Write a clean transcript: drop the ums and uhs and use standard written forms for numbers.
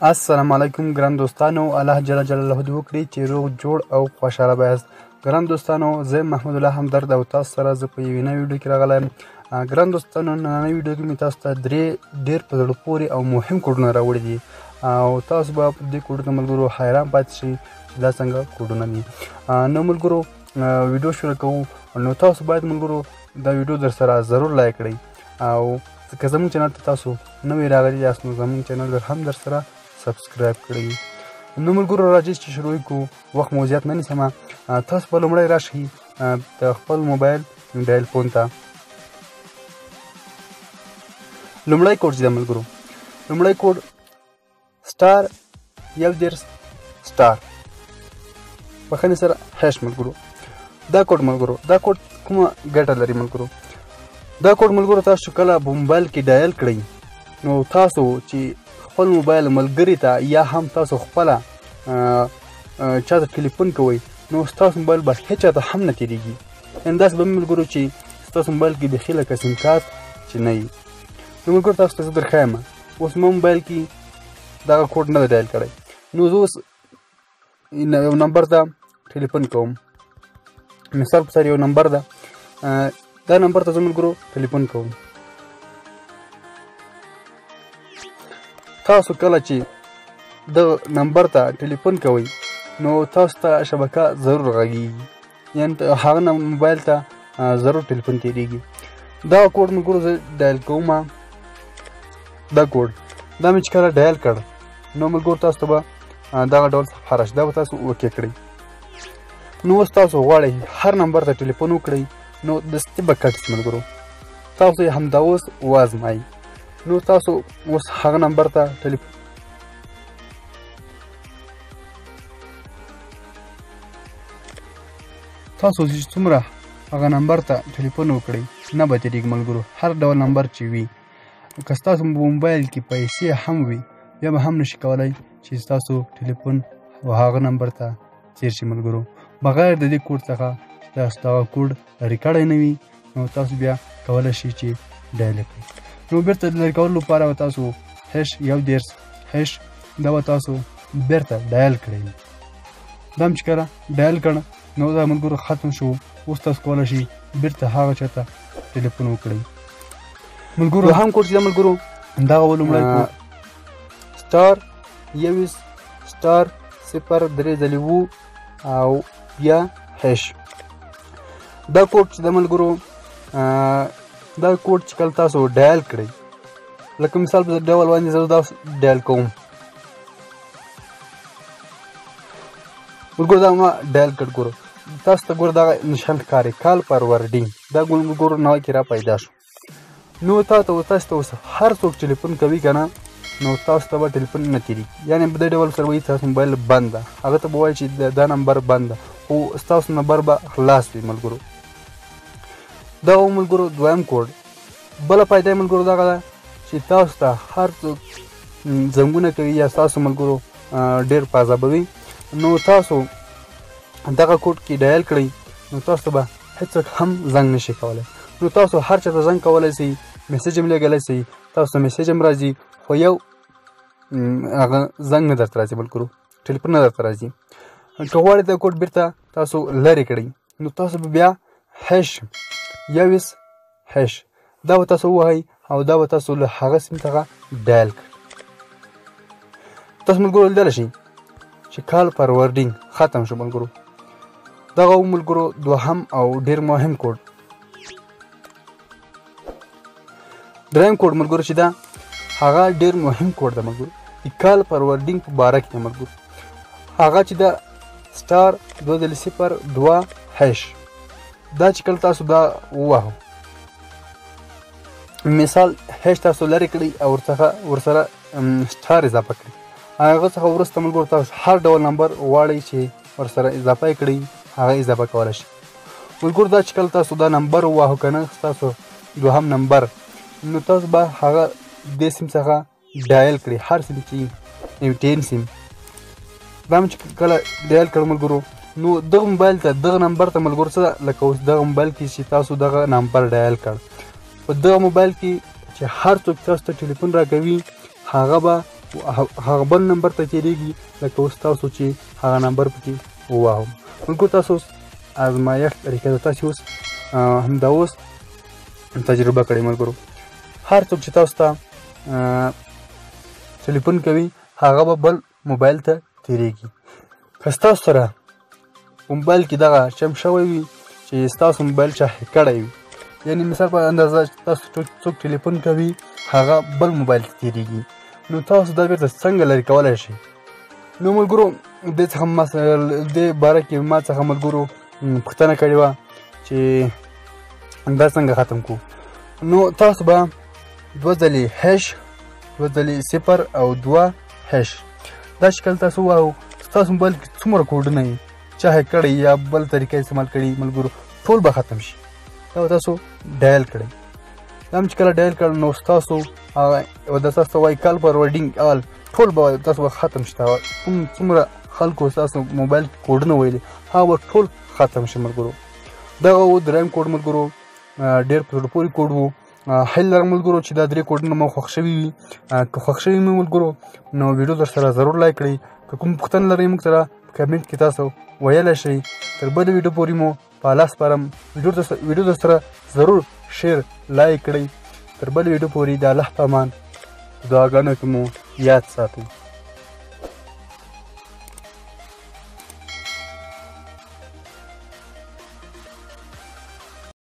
السلام علیکم ګران دوستانو، الله جل جلاله دې وکړي چې روغ جوړ او خوشحاله بیاست. ګران دوستانو، زه محمود الله همدرد او تاسو سره زه په یوې نوې ویډیو کې راغلی یم. ګران دوستانو، نننۍ ویډیو کې مې تاسو ته درې ډېر په زړه پورې او مهم کوډونه راوړي دي او تاسو به په دې کوډونو ملګرو حیران پاتې شئ چې دا څنګه کوډونه دي. نو ملګرو، ویډیو شروع کوو. نو تاسو باید ملګرو دا ویډیو در سره ضرور لایک کړئ او که زموږ چینل ته تاسو نوی راغلي یاست نو زموږ چینل هم در سره سبسکرایب کړئ. نو ملګرو، راځئ چې شروع کړو. وخت مو زیات نه نیسم. تاسو به لومړی راشئ د خپل موبایل ډایل فون ته. لومړی کوډ چې ده ملګرو، لومړی کوډ سټار 11 سټار بخښنې سره هش ملګرو. دا کوډ ملګرو، دا کوډ کومه ګټه لري ملګرو؟ دا کوډ ملګرو تاسو کله په موبایل کې ډایل کړئ نو تاسو چې خپل موبایل ملګري ته یا هم تاسو خپله چاته ټلیفون کوئ نو ستاسو موبایل به هېچا ته هم نه تېرېږي. یعنې داسې به ملګرو چې ستاسو موبایل کې بیخي لکه سیم کارت چې نه وي. نو ملګرو تاسو ته زه درښایم. اوس زما موبایل کې دغه کوډ نه دی ډایل کړی. نو زه اوس یو نمبر ته ټلیفون کوم. مثال په سر یو نمبر ده، دا نمبر ته زه ملګرو ټلیفون کوم. تاسو کله چې د نمبر ته ټلیفون کوئ نو تاسو ته شبکه ضرور غږیږي، یعنې هغه موبایل ته ضرور ټلیفون تېرېږي. دا کوډ ملګرو زه ډایل کوم. دا کوډ دا مې چې کله ډایل کړ نو ملګرو تاسو ته به دغه ډول صفحه راشي. دا به تاسو اوکې کړئ. نو اوس تاسو غواړئ هر نمبر ته ټلیفون وکړئ نو دستي به کټ شي ملګرو. تاسو یې همدا اوس وازمایئ. نو تاسو اوس هغه نمبر ته ټلیفون تاسو چې څومره هغه نمبر ته ټلیفون وکړئ نه به تېرېږي ملګرو. هر ډول نمبر چې وي، که ستاسو موبایل کې پیسې هم وي بیا به هم نشي کولی چې ستاسو ټلیفون هغه نمبر ته تېر شي ملګرو. بغیر د دې کوډ څخه چې تاسو دغه کوډ ریکارډی نه وي نو تاسو بیا کولی شئ چې ډایل کړئ. نو بیرته د لرې کولو لپاره به تاسو هش 11 هش دا به تاسو بیرته ډایل کړئ. دا هم چې کله ډایل کړ نو دا ملګرو ختم شو. اوس تاسو کولی شئ بیرته هغه چا ته ټلیفون وکړئ. ملګرو هم کوډ چې ده ملګرو دغه لومړی کوډ سټار 21 سټار 0 او بیا هش. دا کوډ چې ده ملګرو، دا کوډ چې کله تاسو ډایل کړئ، لکه مثال په ډول باندې زه دا ډایل کوم ملګرو. دا ما ډایل کړ. ګورو تاسو ته ګوره دغه نشان ښکاري کال فارورډینګ. دا ملګرو نوی کې را پیدا شو. نو تاسو ته اوس هر څوک ټلیفون کوي که نه نو تاسو ته به ټلیفون نه تېرېږي. یعنې په دې ډول سره وایي تاسو موبایل بند ده، هغه ته به وایي چې دا نمبر بند ده خو ستاسو نمبر به خلاص وي ملګرو. دا ملګرو دویم کوډ. بله فایده یې ملګرو دغه ده چې تاسو ته هر څوک زنګونه کوي یا ستاسو ملګرو ډېر په عذابوي نو تاسو دغه کوډ کې ډایل کړئ نو تاسو ته به هېڅوک هم زنګ نشي کولی. نو تاسو هر چا ته زنګ کولی شئ، میسیج هم لیږلی شئ، تاسو ته میسیج هم راځي خو یو هغه زنګ نه درته راځي ملګرو، ټلیفون نه درته راځي. که غواړئ دا کوډ بیرته تاسو لرې کړئ نو تاسو به بیا هش 21 هش دا به تاسو ووهئ او دا به تاسو له هغه سیم څخه ډایل کړئ. تاسو ملګرو لیدلی شئ چې کال فارورډینګ ختم شو ملګرو. دغه ملګرو دوهم او ډېر مهم کوډ. دریم کوډ ملګرو چې ده هغه ډېر مهم کوډ ده ملګرو. د کال فارورډینګ په باره کې ده ملګرو. هغه چې ده سټار 2 هش. دا چې کله تاسو دا ووهو مثال هش تاسو لرې کړئ او ورسره سټار اضافه کړئ، هغه څخه وروسته ملګرو تاسو هر ډول نمبر غواړئ چې ورسره اضافه یې کړئ هغه اضافه کولی شئ ملګرو. دا چې کله تاسو دا نمبر ووهو که نه ستاسو دوهم نمبر نو تاسو به هغه دې سیم څخه ډایل کړئ، هر سیم چې MTN سیم. دا هم چې کله ډایل کړ ملګرو نو دغه موبایل ته دغه نمبر ته ملګرو څه لکه اوس دغه موبایل کې چې تاسو دغه نمبر ډایل کړ په دغه موبایل کې چې هر څوک تاسو ته ټلیفون راکوي هغه به هغه بل نمبر ته تېرېږي لکه اوس تاسو چې هغه نمبر پکې وواهم. ملګرو تاسو اوس ازمایښت طریقه ده، تاسې اوس همدا اوس تجربه کړئ. ملګرو هر څوک چې تاسو ته ټلیفون کوي هغه به بل موبایل ته تېرېږي. که ستاسو سره په موبایل کې دغه چم شوی وي چې ستاسو موبایل چا هیک کړی وي، یعنې مثال په اندازه تاسو څوک ټلیفون کوي هغه بل موبایل ته تېرېږي، نو تاسو دا بېرته څنګه لرې کولی شئ؟ نو ملګرو دې څخه دې باره کې ما څخه ملګرو پوښتنه کړې وه چې دا څنګه ختم کړو. نو تاسو به 2 ځلې هش 2 ځلې 0 او 2 هش دا شکل تاسو ووهو. ستاسو موبایل کې څومره کوډونه وي چا هیک کړی یا بل طریقه استعمال کړي ملګرو ټول به ختم شي. دا به تاسو ډایل کړئ. دا هم چې کله ډایل کړل نو ستاسو د تاسو وایي کال فارورډینګ آل ټول به تاسو به ختم شي. کوم څومره خلکو ستاسو موبایل کې کوډونه ویلي هغه به ټول ختم شي ملګرو. دغه و درېیم کوډ ملګرو، ډېر په زړه پورې کوډ و. هیله لرم ملګرو چې دا 3 کوډونه مو خوښ شوي وي. که خوښ شوي مو ملګرو نو ویډیو در سره ضرور لایک کړئ. که کوم پوښتنه لرئ موږ سره کمنټ کې تاسو ویلی شئ. تر بلې ویډیو پورې مو په الله سپارم. ویډیو در سره ضرور شیر لایک کړئ. تر بلې ویډیو پورې د الله په امان دعاګانو کې مو یاد ساتئ.